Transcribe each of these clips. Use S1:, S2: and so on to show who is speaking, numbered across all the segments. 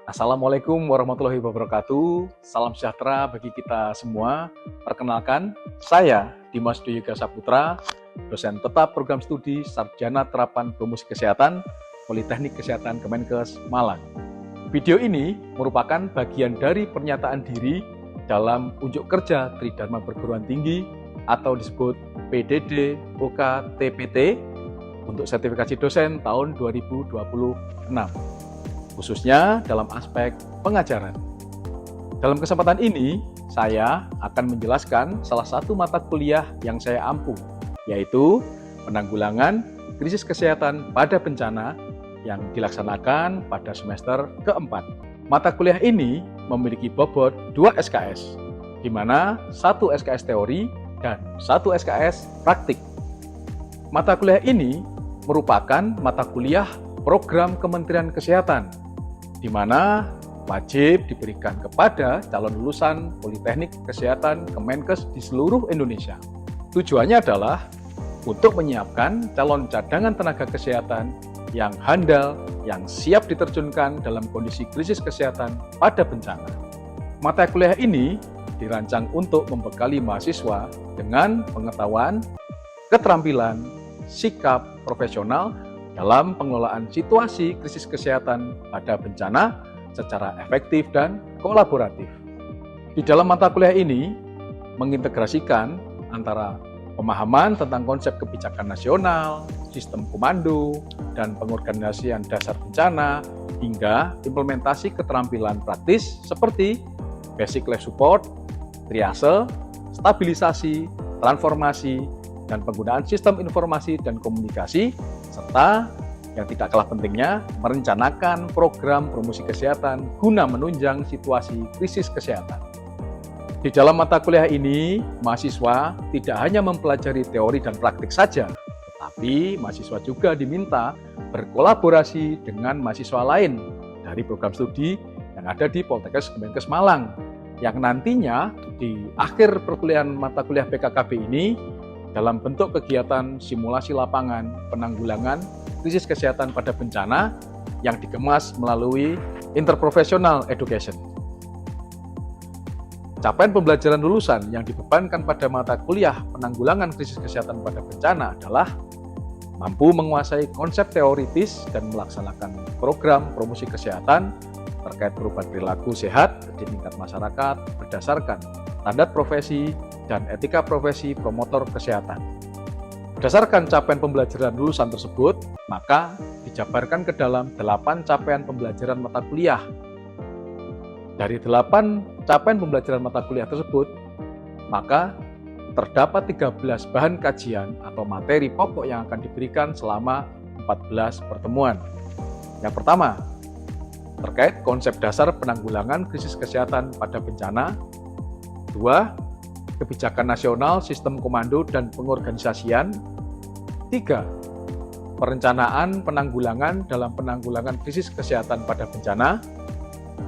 S1: Assalamualaikum warahmatullahi wabarakatuh. Salam sejahtera bagi kita semua. Perkenalkan, saya Dimas Dwi Saputra, dosen tetap program studi Sarjana Terapan Promosi Kesehatan, Politeknik Kesehatan Kemenkes Malang. Video ini merupakan bagian dari pernyataan diri dalam unjuk kerja Tridharma Perguruan Tinggi atau disebut PDD OK TPT untuk sertifikasi dosen tahun 2026. Khususnya dalam aspek pengajaran. Dalam kesempatan ini, saya akan menjelaskan salah satu mata kuliah yang saya ampu, yaitu penanggulangan krisis kesehatan pada bencana yang dilaksanakan pada semester keempat. Mata kuliah ini memiliki bobot 2 SKS, di mana 1 SKS teori dan 1 SKS praktik. Mata kuliah ini merupakan mata kuliah program Kementerian Kesehatan, di mana wajib diberikan kepada calon lulusan Politeknik Kesehatan Kemenkes di seluruh Indonesia. Tujuannya adalah untuk menyiapkan calon cadangan tenaga kesehatan yang handal, yang siap diterjunkan dalam kondisi krisis kesehatan pada bencana. Mata kuliah ini dirancang untuk membekali mahasiswa dengan pengetahuan, keterampilan, sikap profesional dalam pengelolaan situasi krisis kesehatan pada bencana secara efektif dan kolaboratif. Di dalam mata kuliah ini mengintegrasikan antara pemahaman tentang konsep kebijakan nasional, sistem komando, dan pengorganisasian dasar bencana, hingga implementasi keterampilan praktis seperti basic life support, triase, stabilisasi, transformasi, dan penggunaan sistem informasi dan komunikasi, serta yang tidak kalah pentingnya, merencanakan program promosi kesehatan guna menunjang situasi krisis kesehatan. Di dalam mata kuliah ini, mahasiswa tidak hanya mempelajari teori dan praktik saja, tetapi mahasiswa juga diminta berkolaborasi dengan mahasiswa lain dari program studi yang ada di Poltekkes Kemenkes Malang, yang nantinya di akhir perkuliahan mata kuliah PKKB ini dalam bentuk kegiatan simulasi lapangan penanggulangan krisis kesehatan pada bencana yang dikemas melalui interprofessional education. Capaian pembelajaran lulusan yang dibebankan pada mata kuliah penanggulangan krisis kesehatan pada bencana adalah mampu menguasai konsep teoritis dan melaksanakan program promosi kesehatan terkait perubahan perilaku sehat di tingkat masyarakat berdasarkan standar profesi dan etika profesi promotor kesehatan. Berdasarkan capaian pembelajaran lulusan tersebut, maka dijabarkan ke dalam 8 capaian pembelajaran mata kuliah. Dari 8 capaian pembelajaran mata kuliah tersebut, maka terdapat 13 bahan kajian atau materi pokok yang akan diberikan selama 14 pertemuan. Yang pertama, terkait konsep dasar penanggulangan krisis kesehatan pada bencana. 2. Kebijakan nasional, sistem komando, dan pengorganisasian. 3. Perencanaan penanggulangan dalam penanggulangan krisis kesehatan pada bencana.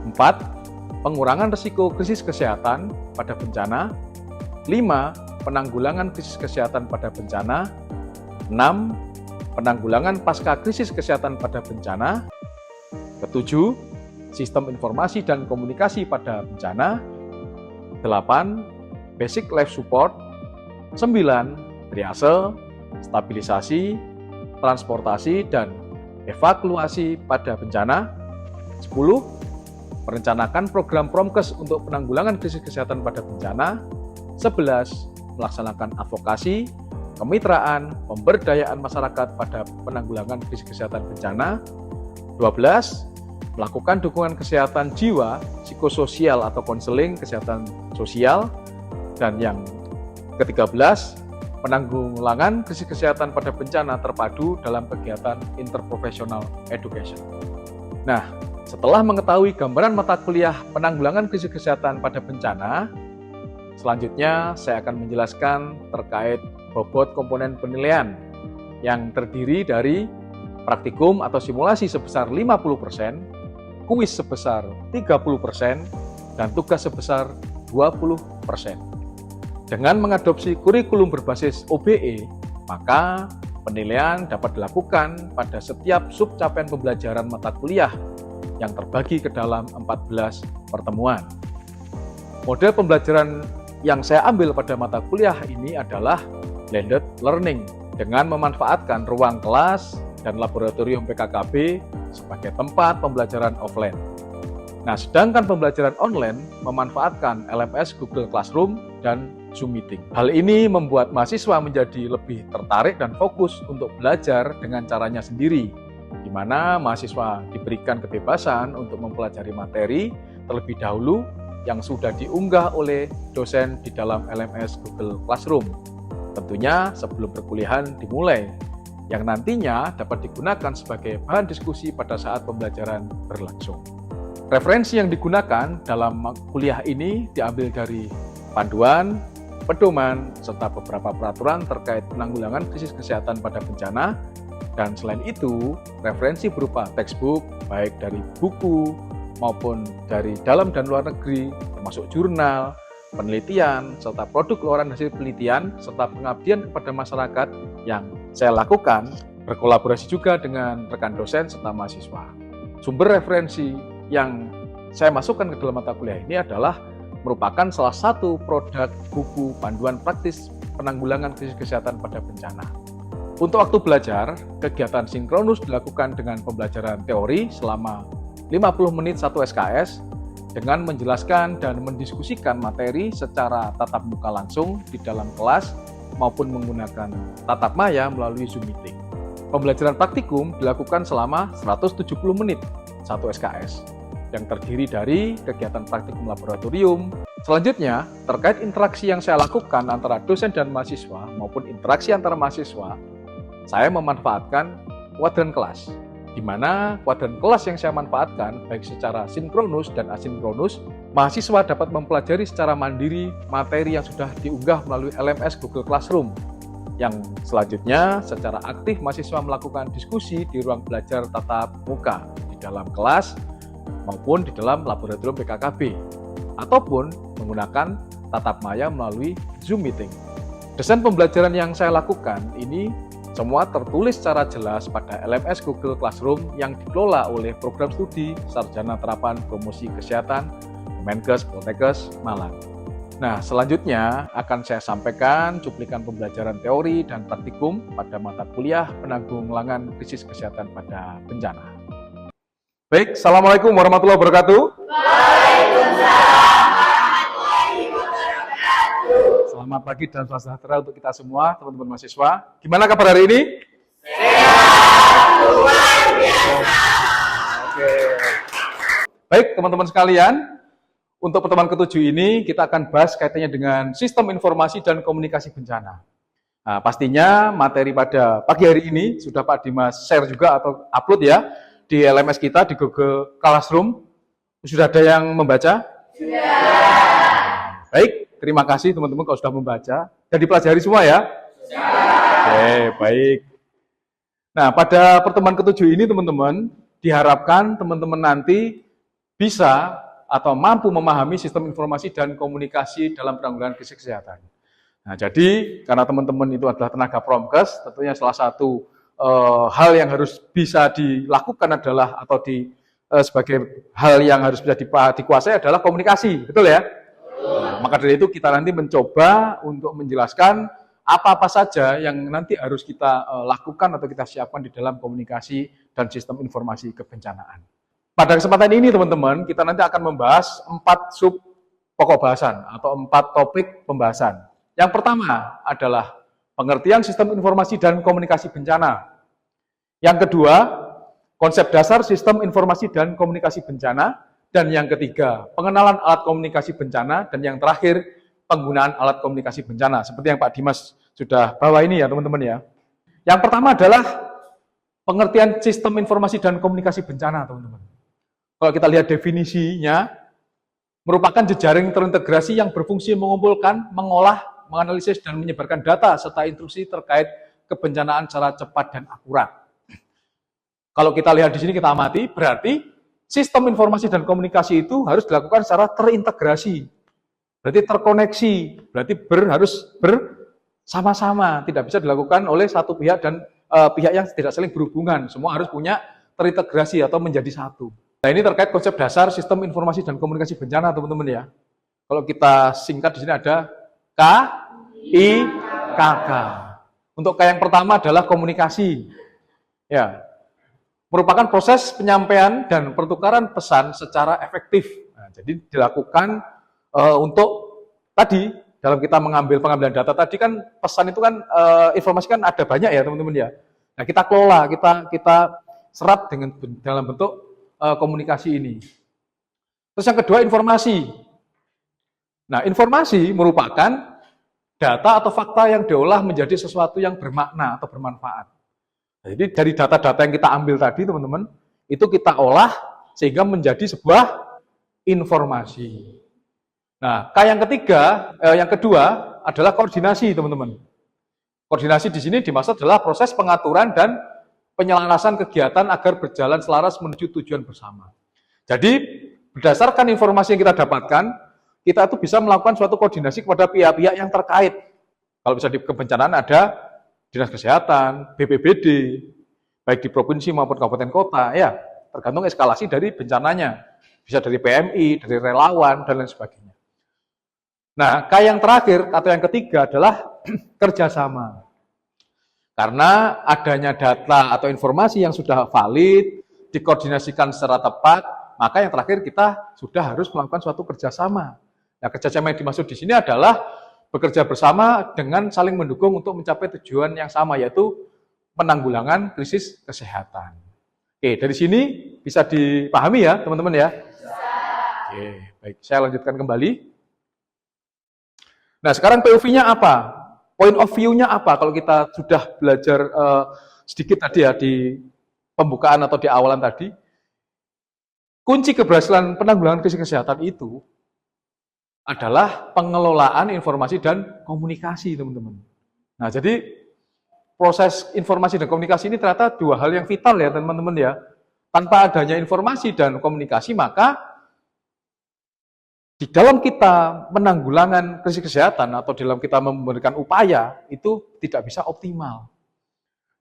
S1: 4. Pengurangan risiko krisis kesehatan pada bencana. 5. Penanggulangan krisis kesehatan pada bencana. 6. Penanggulangan pasca krisis kesehatan pada bencana. 7. Sistem informasi dan komunikasi pada bencana. 8. Basic life support. 9. Triase, stabilisasi, transportasi, dan evakuasi pada bencana. 10. Merencanakan program Promkes untuk penanggulangan krisis kesehatan pada bencana. 11. Melaksanakan advokasi, kemitraan, pemberdayaan masyarakat pada penanggulangan krisis kesehatan bencana. 12. Melakukan dukungan kesehatan jiwa, psikososial atau konseling kesehatan sosial. Dan yang ke-13, penanggulangan krisis kesehatan pada bencana terpadu dalam kegiatan interprofessional education. Nah, setelah mengetahui gambaran mata kuliah penanggulangan krisis kesehatan pada bencana, selanjutnya saya akan menjelaskan terkait bobot komponen penilaian yang terdiri dari praktikum atau simulasi sebesar 50%, kuis sebesar 30%, dan tugas sebesar 20%. Dengan mengadopsi kurikulum berbasis OBE, maka penilaian dapat dilakukan pada setiap subcapaian pembelajaran mata kuliah yang terbagi ke dalam 14 pertemuan. Model pembelajaran yang saya ambil pada mata kuliah ini adalah blended learning dengan memanfaatkan ruang kelas dan laboratorium PKKB sebagai tempat pembelajaran offline. Nah, sedangkan pembelajaran online memanfaatkan LMS Google Classroom dan Zoom Meeting. Hal ini membuat mahasiswa menjadi lebih tertarik dan fokus untuk belajar dengan caranya sendiri, di mana mahasiswa diberikan kebebasan untuk mempelajari materi terlebih dahulu yang sudah diunggah oleh dosen di dalam LMS Google Classroom. Tentunya sebelum perkuliahan dimulai, yang nantinya dapat digunakan sebagai bahan diskusi pada saat pembelajaran berlangsung. Referensi yang digunakan dalam kuliah ini diambil dari panduan, pedoman, serta beberapa peraturan terkait penanggulangan krisis kesehatan pada bencana. Dan selain itu, referensi berupa textbook, baik dari buku maupun dari dalam dan luar negeri, termasuk jurnal, penelitian, serta produk keluaran hasil penelitian, serta pengabdian kepada masyarakat yang saya lakukan, berkolaborasi juga dengan rekan dosen serta mahasiswa. Sumber referensi yang saya masukkan ke dalam mata kuliah ini adalah merupakan salah satu produk buku panduan praktis penanggulangan krisis kesehatan pada bencana. Untuk waktu belajar, kegiatan sinkronus dilakukan dengan pembelajaran teori selama 50 menit 1 SKS dengan menjelaskan dan mendiskusikan materi secara tatap muka langsung di dalam kelas maupun menggunakan tatap maya melalui Zoom Meeting. Pembelajaran praktikum dilakukan selama 170 menit 1 SKS yang terdiri dari kegiatan praktikum laboratorium. Selanjutnya, terkait interaksi yang saya lakukan antara dosen dan mahasiswa maupun interaksi antara mahasiswa, saya memanfaatkan kuadran kelas, di mana kuadran kelas yang saya manfaatkan baik secara sinkronus dan asinkronus, mahasiswa dapat mempelajari secara mandiri materi yang sudah diunggah melalui LMS Google Classroom. Yang selanjutnya, secara aktif mahasiswa melakukan diskusi di ruang belajar tatap muka di dalam kelas maupun di dalam laboratorium PKKB, ataupun menggunakan tatap maya melalui Zoom Meeting. Desain pembelajaran yang saya lakukan ini semua tertulis secara jelas pada LMS Google Classroom yang dikelola oleh Program Studi Sarjana Terapan Promosi Kesehatan Kemenkes Poltekkes Malang. Nah, selanjutnya akan saya sampaikan cuplikan pembelajaran teori dan praktikum pada mata kuliah penanggulangan krisis kesehatan pada bencana. Baik, Assalamualaikum warahmatullahi wabarakatuh.
S2: Waalaikumsalam warahmatullahi wabarakatuh.
S1: Selamat pagi dan salam sejahtera untuk kita semua, teman-teman mahasiswa. Gimana kabar hari ini?
S2: Sehat, luar biasa.
S1: Oke. Baik, teman-teman sekalian, untuk pertemuan ke-7 ini kita akan bahas kaitannya dengan sistem informasi dan komunikasi bencana. Nah, pastinya materi pada pagi hari ini sudah Pak Dimas share juga atau upload ya di LMS kita di Google Classroom. Sudah ada yang membaca? Sudah. Baik, terima kasih teman-teman kalau sudah membaca. Dan dipelajari semua ya? Sudah. Oke, baik. Nah, pada pertemuan ke-7 ini teman-teman, diharapkan teman-teman nanti bisa atau mampu memahami sistem informasi dan komunikasi dalam penanggulangan krisis kesehatan. Nah, jadi karena teman-teman itu adalah tenaga promkes, tentunya salah satu hal yang harus bisa dilakukan adalah atau sebagai hal yang harus bisa dikuasai adalah komunikasi, betul ya? Maka dari itu kita nanti mencoba untuk menjelaskan apa-apa saja yang nanti harus kita lakukan atau kita siapkan di dalam komunikasi dan sistem informasi kebencanaan. Pada kesempatan ini teman-teman, kita nanti akan membahas 4 sub pokok bahasan atau 4 topik pembahasan. Yang pertama adalah pengertian sistem informasi dan komunikasi bencana. Yang kedua, konsep dasar sistem informasi dan komunikasi bencana. Dan yang ketiga, pengenalan alat komunikasi bencana. Dan yang terakhir, penggunaan alat komunikasi bencana. Seperti yang Pak Dimas sudah bawa ini ya teman-teman ya. Yang pertama adalah pengertian sistem informasi dan komunikasi bencana teman-teman. Kalau kita lihat definisinya, merupakan jejaring terintegrasi yang berfungsi mengumpulkan, mengolah, menganalisis, dan menyebarkan data serta instruksi terkait kebencanaan secara cepat dan akurat. Kalau kita lihat di sini, kita amati, berarti sistem informasi dan komunikasi itu harus dilakukan secara terintegrasi. Berarti terkoneksi, berarti harus bersama-sama, tidak bisa dilakukan oleh satu pihak dan pihak yang tidak saling berhubungan. Semua harus punya terintegrasi atau menjadi satu. Nah, ini terkait konsep dasar sistem informasi dan komunikasi bencana, teman-teman ya. Kalau kita singkat di sini ada KIKK. Untuk K yang pertama adalah komunikasi. Ya. Merupakan proses penyampaian dan pertukaran pesan secara efektif. Nah, jadi dilakukan untuk tadi dalam kita pengambilan data tadi kan pesan itu kan informasi kan ada banyak ya teman-teman ya. Nah, kita kelola, kita serap dalam bentuk komunikasi ini. Terus yang kedua informasi. Nah, informasi merupakan data atau fakta yang diolah menjadi sesuatu yang bermakna atau bermanfaat. Jadi dari data-data yang kita ambil tadi teman-teman, itu kita olah sehingga menjadi sebuah informasi. Nah, yang kedua adalah koordinasi teman-teman. Koordinasi di sini dimaksud adalah proses pengaturan dan penyelarasan kegiatan agar berjalan selaras menuju tujuan bersama. Jadi berdasarkan informasi yang kita dapatkan, kita itu bisa melakukan suatu koordinasi kepada pihak-pihak yang terkait. Kalau bisa di kebencanaan ada Dinas Kesehatan, BPBD, baik di provinsi maupun kabupaten kota, ya tergantung eskalasi dari bencananya. Bisa dari PMI, dari relawan, dan lain sebagainya. Nah, yang terakhir atau yang ketiga adalah kerjasama. Karena adanya data atau informasi yang sudah valid, dikoordinasikan secara tepat, maka yang terakhir kita sudah harus melakukan suatu kerjasama. Nah, kerjasama yang dimaksud di sini adalah bekerja bersama dengan saling mendukung untuk mencapai tujuan yang sama, yaitu penanggulangan krisis kesehatan. Oke, dari sini bisa dipahami ya, teman-teman ya? Oke, baik. Saya lanjutkan kembali. Nah, sekarang POV-nya apa? Point of view-nya apa? Kalau kita sudah belajar sedikit tadi ya di pembukaan atau di awalan tadi, kunci keberhasilan penanggulangan krisis kesehatan itu adalah pengelolaan informasi dan komunikasi, teman-teman. Nah, jadi proses informasi dan komunikasi ini ternyata dua hal yang vital ya, teman-teman ya. Tanpa adanya informasi dan komunikasi, maka di dalam kita menanggulangan krisis kesehatan atau dalam kita memberikan upaya, itu tidak bisa optimal.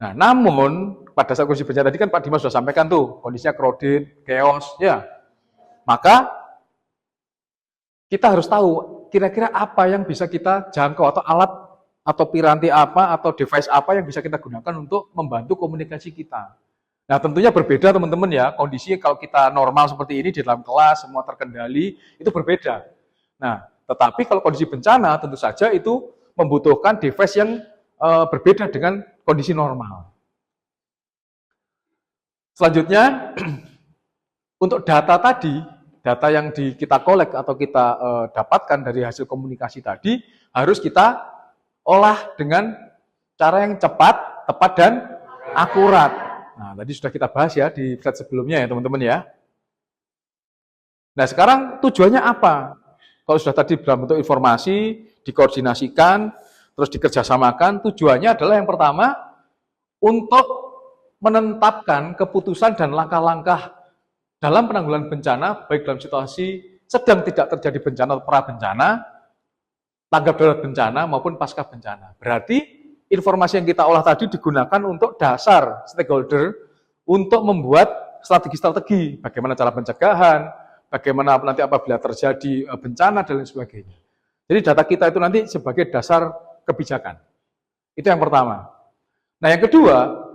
S1: Nah, namun pada saat kondisi bencana tadi kan Pak Dimas sudah sampaikan tuh, kondisinya crowded, chaos, ya. Maka kita harus tahu kira-kira apa yang bisa kita jangkau atau alat atau piranti apa atau device apa yang bisa kita gunakan untuk membantu komunikasi kita. Nah, tentunya berbeda teman-teman ya, kondisi kalau kita normal seperti ini di dalam kelas, semua terkendali, itu berbeda. Nah, tetapi kalau kondisi bencana tentu saja itu membutuhkan device yang berbeda dengan kondisi normal. Selanjutnya, untuk data tadi, data yang kita kolek atau kita dapatkan dari hasil komunikasi tadi harus kita olah dengan cara yang cepat, tepat, dan akurat. Nah, tadi sudah kita bahas ya di slide sebelumnya ya teman-teman ya. Nah, sekarang tujuannya apa? Kalau sudah tadi dalam bentuk informasi, dikoordinasikan, terus dikerjasamakan, tujuannya adalah yang pertama untuk menetapkan keputusan dan langkah-langkah dalam penanggulangan bencana, baik dalam situasi sedang tidak terjadi bencana atau pra-bencana, tanggap darurat bencana maupun pasca bencana. Berarti informasi yang kita olah tadi digunakan untuk dasar stakeholder untuk membuat strategi-strategi, bagaimana cara pencegahan, bagaimana nanti apabila terjadi bencana dan lain sebagainya. Jadi data kita itu nanti sebagai dasar kebijakan. Itu yang pertama. Nah, yang kedua,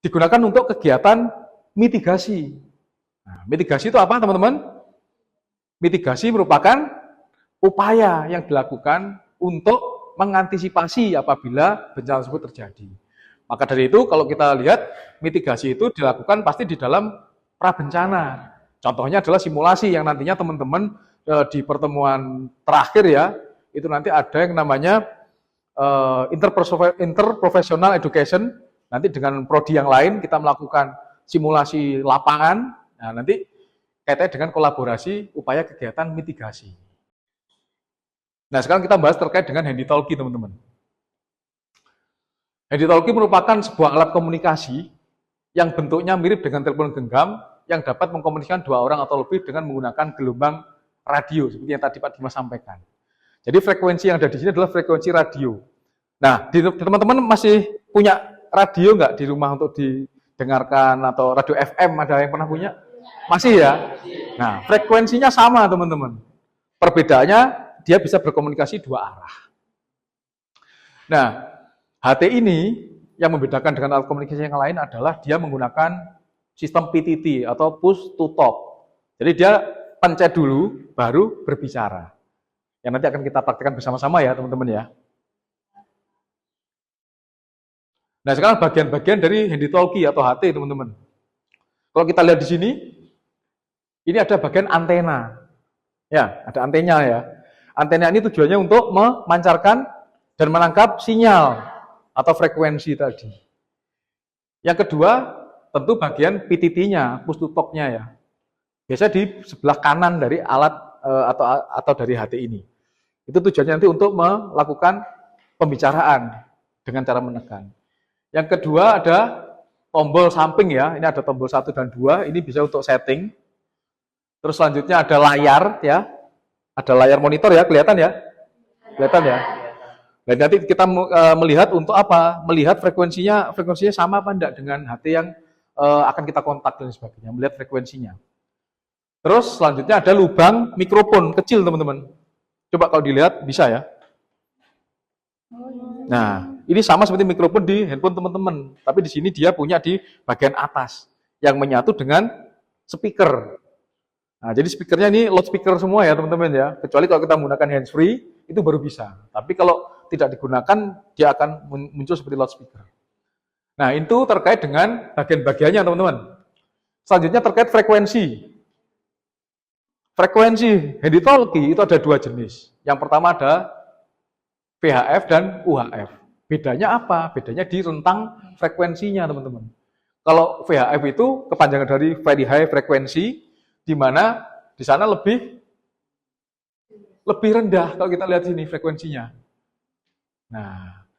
S1: digunakan untuk kegiatan mitigasi. Nah, mitigasi itu apa teman-teman? Mitigasi merupakan upaya yang dilakukan untuk mengantisipasi apabila bencana tersebut terjadi. Maka dari itu kalau kita lihat mitigasi itu dilakukan pasti di dalam prabencana. Contohnya adalah simulasi yang nantinya teman-teman di pertemuan terakhir ya, itu nanti ada yang namanya interprofessional education, nanti dengan prodi yang lain kita melakukan simulasi lapangan. Nah, nanti kaitannya dengan kolaborasi upaya kegiatan mitigasi. Nah, sekarang kita bahas terkait dengan handy-talkie, teman-teman. Handy-talkie merupakan sebuah alat komunikasi yang bentuknya mirip dengan telepon genggam yang dapat mengkomunikasikan dua orang atau lebih dengan menggunakan gelombang radio, seperti yang tadi Pak Dimas sampaikan. Jadi frekuensi yang ada di sini adalah frekuensi radio. Nah, teman-teman masih punya radio nggak di rumah untuk didengarkan atau radio FM, ada yang pernah punya? Masih ya? Nah, frekuensinya sama teman-teman. Perbedaannya dia bisa berkomunikasi dua arah. Nah, HT ini yang membedakan dengan alat komunikasi yang lain adalah dia menggunakan sistem PTT atau push to talk. Jadi dia pencet dulu baru berbicara. Yang nanti akan kita praktekkan bersama-sama ya teman-teman ya. Nah, sekarang bagian-bagian dari handy talkie atau HT teman-teman. Kalau kita lihat di sini, ini ada bagian antena. Ya, ada antena ya. Antena ini tujuannya untuk memancarkan dan menangkap sinyal atau frekuensi tadi. Yang kedua, tentu bagian PTT-nya, push to talk-nya ya. Biasanya di sebelah kanan dari alat atau dari HT ini. Itu tujuannya nanti untuk melakukan pembicaraan dengan cara menekan. Yang kedua ada tombol samping ya. Ini ada tombol 1 dan 2, ini bisa untuk setting. Terus selanjutnya ada layar ya. Ada layar monitor ya, kelihatan ya? Kelihatan ya? Dan nanti kita melihat untuk apa? Melihat frekuensinya sama apa enggak dengan HT yang akan kita kontak dan sebagainya, melihat frekuensinya. Terus selanjutnya ada lubang mikrofon kecil teman-teman. Coba kalau dilihat bisa ya. Nah, ini sama seperti mikrofon di handphone teman-teman, tapi di sini dia punya di bagian atas yang menyatu dengan speaker. Nah, jadi speakernya ini loudspeaker semua ya teman-teman ya. Kecuali kalau kita menggunakan handsfree itu baru bisa. Tapi kalau tidak digunakan dia akan muncul seperti loudspeaker. Nah, itu terkait dengan bagian-bagiannya teman-teman. Selanjutnya terkait frekuensi. Frekuensi handy talkie itu ada dua jenis. Yang pertama ada VHF dan UHF. Bedanya apa? Bedanya di rentang frekuensinya, teman-teman. Kalau VHF itu kepanjangan dari very high frekuensi, di mana di sana lebih rendah kalau kita lihat sini frekuensinya. Nah,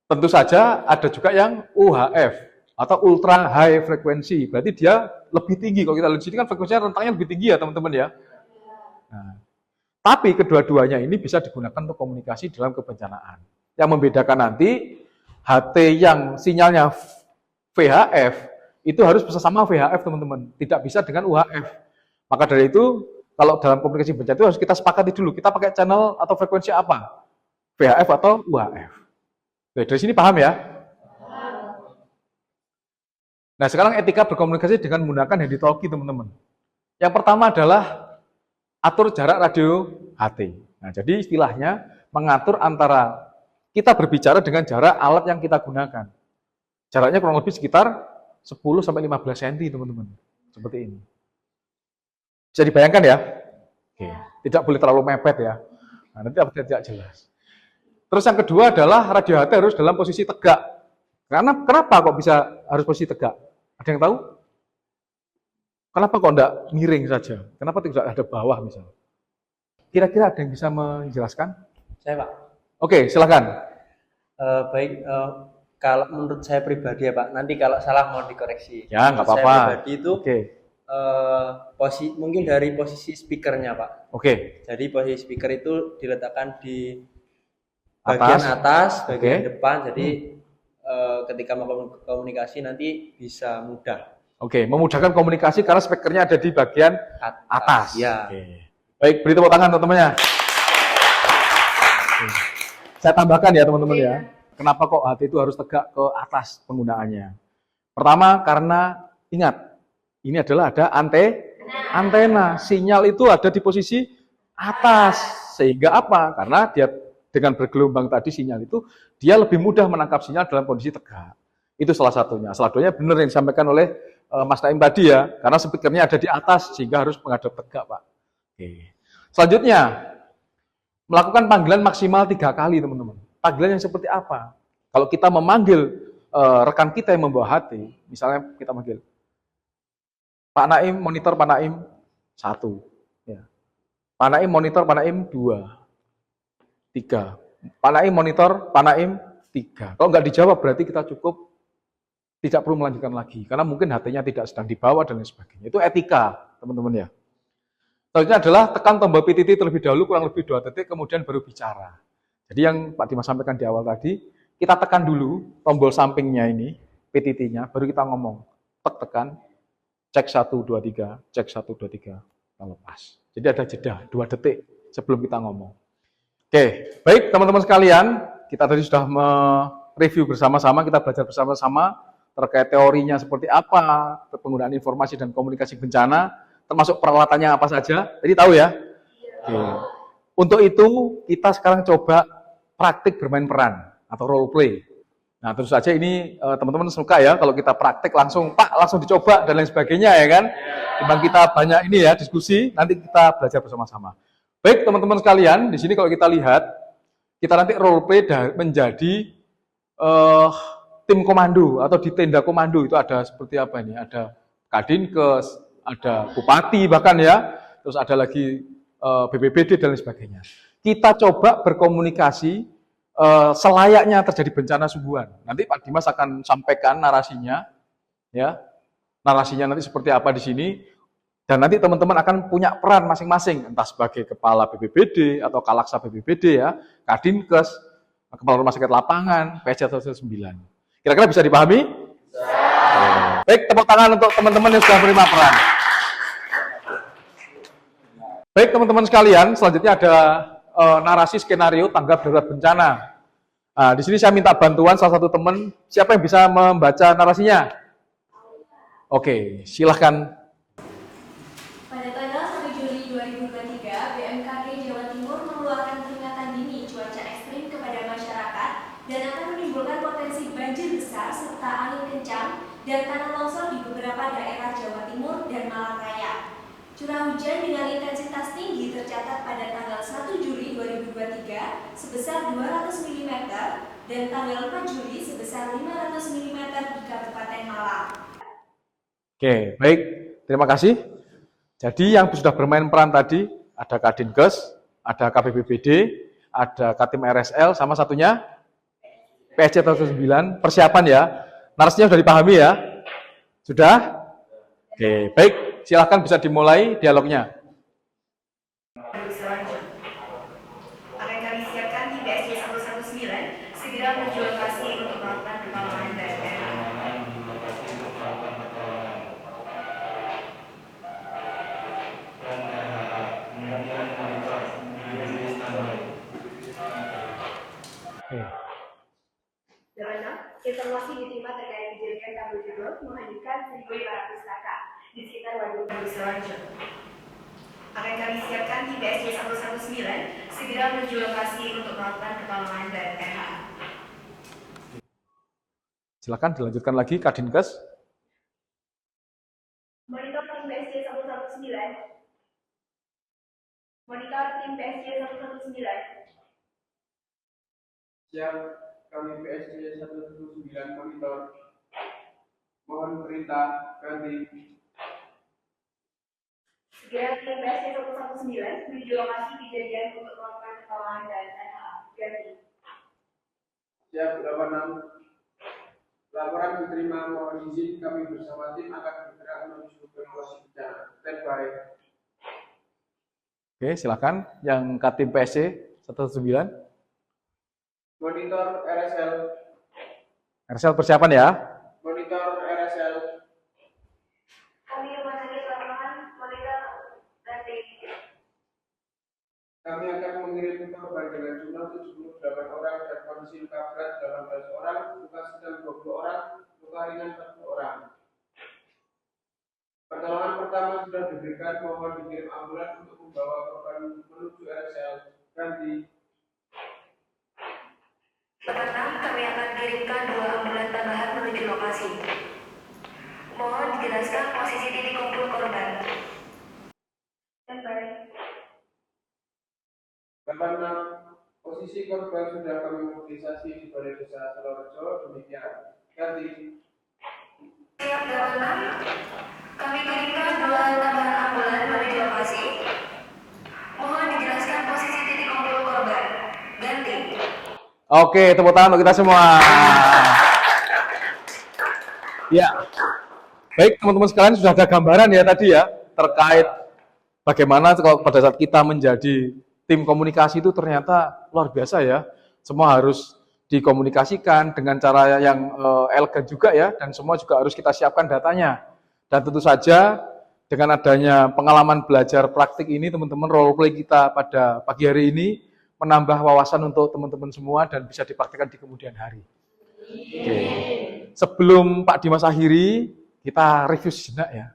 S1: tentu saja ada juga yang UHF atau ultra high frekuensi. Berarti dia lebih tinggi. Kalau kita lihat di sini kan frekuensinya rentangnya lebih tinggi ya, teman-teman ya. Nah, tapi kedua-duanya ini bisa digunakan untuk komunikasi dalam kebencanaan. Yang membedakan nanti HT yang sinyalnya VHF itu harus bisa sama VHF teman-teman, tidak bisa dengan UHF. Maka dari itu kalau dalam komunikasi bencana itu harus kita sepakati dulu, kita pakai channel atau frekuensi apa? VHF atau UHF. Oke, dari sini paham ya? Nah sekarang etika berkomunikasi dengan menggunakan handy talkie teman-teman. Yang pertama adalah atur jarak radio HT. Nah, jadi istilahnya mengatur antara kita berbicara dengan jarak alat yang kita gunakan. Jaraknya kurang lebih sekitar 10-15 cm, teman-teman. Seperti ini. Bisa dibayangkan ya? Oke. Tidak boleh terlalu mepet ya. Nah, nanti tidak jelas. Terus yang kedua adalah radio HT harus dalam posisi tegak. Kenapa kok bisa harus posisi tegak? Ada yang tahu? Kenapa kok enggak miring saja? Kenapa tidak ada bawah misalnya? Kira-kira ada yang bisa menjelaskan?
S3: Saya Pak.
S1: Oke, silakan.
S3: Baik, kalau menurut saya pribadi ya Pak, nanti kalau salah mau dikoreksi.
S1: Ya, nggak apa-apa.
S3: Saya pribadi itu mungkin dari posisi speakernya Pak.
S1: Oke.
S3: Jadi posisi speaker itu diletakkan di bagian atas, bagian depan. Jadi ketika mau komunikasi nanti bisa mudah.
S1: Oke, memudahkan komunikasi karena speakernya ada di bagian atas.
S3: Ya.
S1: Oke. Baik, beri tepuk tangan teman-temannya. Saya tambahkan ya teman-teman ya. Kenapa kok HT itu harus tegak ke atas penggunaannya? Pertama karena ingat, ini adalah ada antena. Sinyal itu ada di posisi atas. Sehingga apa? Karena dia dengan bergelombang tadi sinyal itu, dia lebih mudah menangkap sinyal dalam kondisi tegak. Itu salah satunya. Salah satunya benar yang disampaikan oleh Mas Naim tadi ya, karena speakernya ada di atas sehingga harus menghadap tegak, Pak. Oke. Selanjutnya, melakukan panggilan maksimal 3 kali, teman-teman. Panggilan yang seperti apa? Kalau kita memanggil rekan kita yang membawa HT, misalnya kita manggil, Pak Naim, monitor Pak Naim 1. Ya. Pak Naim, monitor Pak Naim 2. 3. Pak Naim, monitor Pak Naim 3. Kalau nggak dijawab berarti kita cukup tidak perlu melanjutkan lagi, karena mungkin HT-nya tidak sedang dibawa dan lain sebagainya. Itu etika, teman-teman ya. Selanjutnya adalah tekan tombol PTT terlebih dahulu, kurang lebih 2 detik, kemudian baru bicara. Jadi yang Pak Dimas sampaikan di awal tadi, kita tekan dulu tombol sampingnya ini, PTT-nya, baru kita ngomong. Tekan, cek 1, 2, 3, cek 1, 2, 3, kita lepas. Jadi ada jeda 2 detik sebelum kita ngomong. Oke, baik teman-teman sekalian, kita tadi sudah mereview bersama-sama, kita belajar bersama-sama terkait teorinya seperti apa, penggunaan informasi dan komunikasi bencana, termasuk peralatannya apa saja. Jadi tahu ya? Oke. Untuk itu, kita sekarang coba praktik bermain peran atau role play. Nah, tentu saja ini teman-teman suka ya kalau kita praktik langsung, Pak, langsung dicoba dan lain sebagainya ya kan. Timbang kita banyak ini ya diskusi, nanti kita belajar bersama-sama. Baik, teman-teman sekalian, di sini kalau kita lihat, kita nanti role play menjadi tim komando atau di tenda komando itu ada seperti apa ini? Ada Kadinkes, ada Bupati bahkan ya, terus ada lagi BPBD dan lain sebagainya. Kita coba berkomunikasi selayaknya terjadi bencana subuhan. Nanti Pak Dimas akan sampaikan narasinya, ya, narasinya nanti seperti apa di sini, dan nanti teman-teman akan punya peran masing-masing, entah sebagai kepala BPBD atau Kalaksa BPBD ya, Kadinkes, kepala rumah sakit lapangan, PSC 9. Kira-kira bisa dipahami? Bisa. Baik, tepuk tangan untuk teman-teman yang sudah menerima peran. Baik teman-teman sekalian, selanjutnya ada narasi skenario tanggap darurat bencana. Nah, di sini saya minta bantuan salah satu teman, siapa yang bisa membaca narasinya? Oke, silahkan.
S4: Pada tanggal 1 Juli 2023, BMKG Jawa Timur mengeluarkan peringatan dini cuaca ekstrim kepada masyarakat dan akan menimbulkan potensi banjir besar serta angin kencang dan tanah longsor di beberapa daerah Jawa Timur dan Malang Raya. Curah hujan dengan intensitas tinggi tercatat pada tanggal 1 Juli 2023 sebesar 200 mm dan tanggal 4 Juli sebesar 500 mm di Kabupaten Malang.
S1: Oke, baik. Terima kasih. Jadi yang sudah bermain peran tadi, ada Kadinkes, ada KBBPD, ada Katim RSL, sama satunya PSC 9. Persiapan ya. Narasinya sudah dipahami ya? Sudah? Oke, baik. Silahkan bisa dimulai dialognya.
S4: Akan kami siapkan di PSC 119 segera menuju lokasi untuk melakukan pertolongan darurat. Informasi diterima terkait kejadian kabel jebol menghancurkan 1.500 kakak di sekitar Waduk Selanjut. Akan kami siapkan di PSC 119 segera menuju lokasi untuk melakukan pertolongan dan RH.
S1: Silakan dilanjutkan lagi Kadinkes.
S4: Monitor tim PSC 119. Monitor tim PSC 119.
S5: Siap, kami PSC 119 monitor. Mohon perintah ganti.
S4: Segera tim PSC 119 menuju lokasi kejadian untuk melakukan pertolongan dan RH. Ganti.
S5: Siap, 86. Laporan diterima, mohon izin kami bersama tim akan bergerak menuju ke lokasi bencana. Standby.
S1: Oke, silakan yang Katim PSC 119.
S5: Monitor RSL.
S1: RSL persiapan ya.
S5: Monitor RSL.
S4: Kami rumah sakit lapangan monitor ganti.
S5: Kami akan mengirim korban dengan jumlah 78 orang dan kondisi luka berat 18 orang, luka sedang 20 orang, luka ringan 40 orang. Pertolongan pertama sudah diberikan, mohon dikirim ambulans untuk membawa korban menuju RSL. Ganti.
S4: Petenang, kami akan kirimkan 2 ambulan tambahan menuju lokasi. Mohon dijelaskan posisi titik kumpul korban. Standby.
S5: 86. Posisi korban sudah kami mobilisasi di Balai Desa Solorejo. Demikian. Ganti.
S4: Siap 86. Kami kirimkan 2 tambahan ambulan menuju lokasi. Mohon dijelaskan posisi titik kumpul korban. Ganti.
S1: Oke, tepuk tangan untuk kita semua. Ya. Baik, teman-teman sekalian sudah ada gambaran ya tadi ya terkait bagaimana kalau pada saat kita menjadi tim komunikasi itu ternyata luar biasa ya. Semua harus dikomunikasikan dengan cara yang elegan juga ya, dan semua juga harus kita siapkan datanya. Dan tentu saja dengan adanya pengalaman belajar praktik ini, teman-teman, role play kita pada pagi hari ini menambah wawasan untuk teman-teman semua dan bisa dipraktikkan di kemudian hari. Oke. Sebelum Pak Dimas akhiri, kita review sejenak ya.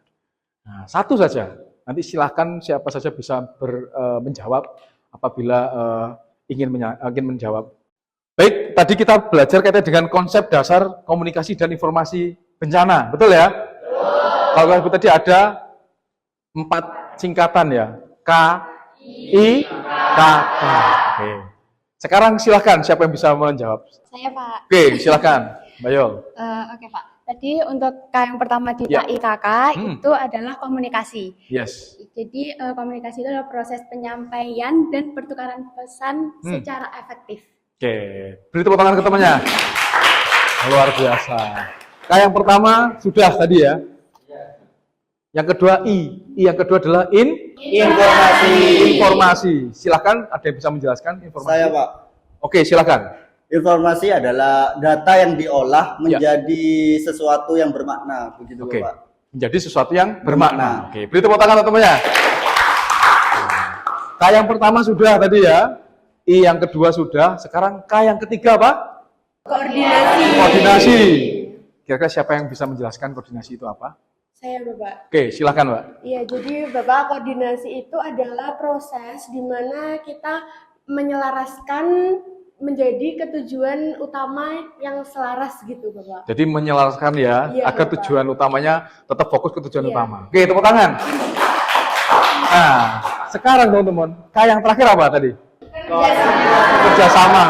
S1: Nah, satu saja. Nanti silahkan siapa saja bisa menjawab apabila ingin menjawab. Baik, tadi kita belajar kaitan dengan konsep dasar komunikasi dan informasi bencana, betul ya? Kalau tadi ada 4 singkatan ya, K, I, K, K. Oke. Sekarang silahkan siapa yang bisa menjawab?
S6: Saya, Pak.
S1: Oke, silahkan, Mbak Yol.
S6: Oke, Pak. Tadi untuk K yang pertama di
S1: Ya.
S6: KIKK itu adalah komunikasi.
S1: Yes.
S6: Jadi komunikasi itu adalah proses penyampaian dan pertukaran pesan secara efektif.
S1: Oke, beri tepuk tangan ke temannya. Luar biasa. K yang pertama sudah tadi ya. Yang kedua I. I yang kedua adalah informasi. Silakan, ada yang bisa menjelaskan informasi?
S7: Saya, Pak.
S1: Oke, silakan.
S7: Informasi adalah data yang diolah menjadi sesuatu yang bermakna, begitu,
S1: Oke.
S7: Pak.
S1: Menjadi sesuatu yang bermakna. Oke, beri tepuk tangan teman-temannya. K yang pertama sudah tadi ya. I yang kedua sudah. Sekarang K yang ketiga apa? Koordinasi. Kira-kira siapa yang bisa menjelaskan koordinasi itu apa?
S8: Saya, Bapak.
S1: Oke, silakan, Mbak.
S8: Iya, jadi Bapak, koordinasi itu adalah proses di mana kita menyelaraskan menjadi ketujuan utama yang selaras gitu, Bapak.
S1: Jadi menyelaraskan ya,
S8: Iya,
S1: agar
S8: Bapak.
S1: tujuan utamanya tetap fokus ke tujuan
S8: Iya.
S1: utama. Oke, tepuk tangan. Nah, sekarang teman-teman, K yang terakhir apa tadi? Kerjasama.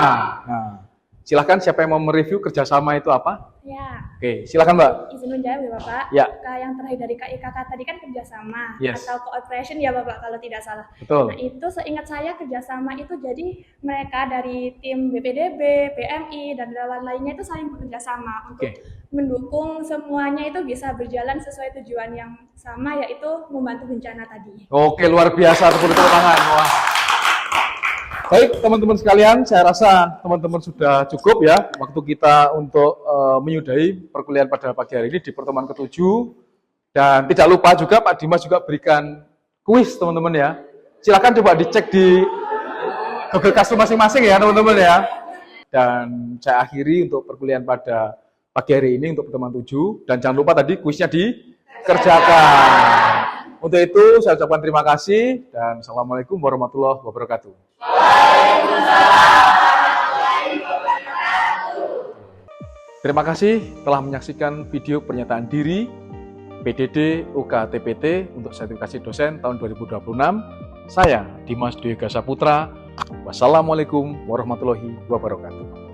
S1: Nah, silakan siapa yang mau mereview kerjasama itu apa?
S8: Ya,
S1: Oke, silakan Mbak.
S8: izin menjawab ya, Bapak.
S1: Ya.
S8: K yang terakhir dari KIKK tadi kan kerjasama
S1: Yes.
S8: atau cooperation ya, Bapak, kalau tidak salah.
S1: Betul.
S8: Nah, itu seingat saya kerjasama itu jadi mereka dari tim BPDB, PMI, dan relawan lainnya itu saling bekerja sama untuk
S1: Oke.
S8: mendukung semuanya itu bisa berjalan sesuai tujuan yang sama, yaitu membantu bencana tadi.
S1: Oke, luar biasa, tepuk tangan. Wah. Baik, teman-teman sekalian, saya rasa teman-teman sudah cukup ya waktu kita untuk menyudahi perkuliahan pada pagi hari ini di pertemuan ke-7. Dan tidak lupa juga Pak Dimas juga berikan kuis teman-teman ya. Silakan coba dicek di Google Classroom masing-masing ya teman-teman ya. Dan saya akhiri untuk perkuliahan pada pagi hari ini untuk pertemuan 7. Dan jangan lupa tadi kuisnya dikerjakan. Untuk itu saya ucapkan terima kasih dan Assalamualaikum warahmatullahi wabarakatuh. Terima kasih telah menyaksikan video pernyataan diri PDD UKTPT untuk sertifikasi dosen tahun 2026. Saya Dimas Dwi Gasa Putra. Wassalamualaikum warahmatullahi wabarakatuh.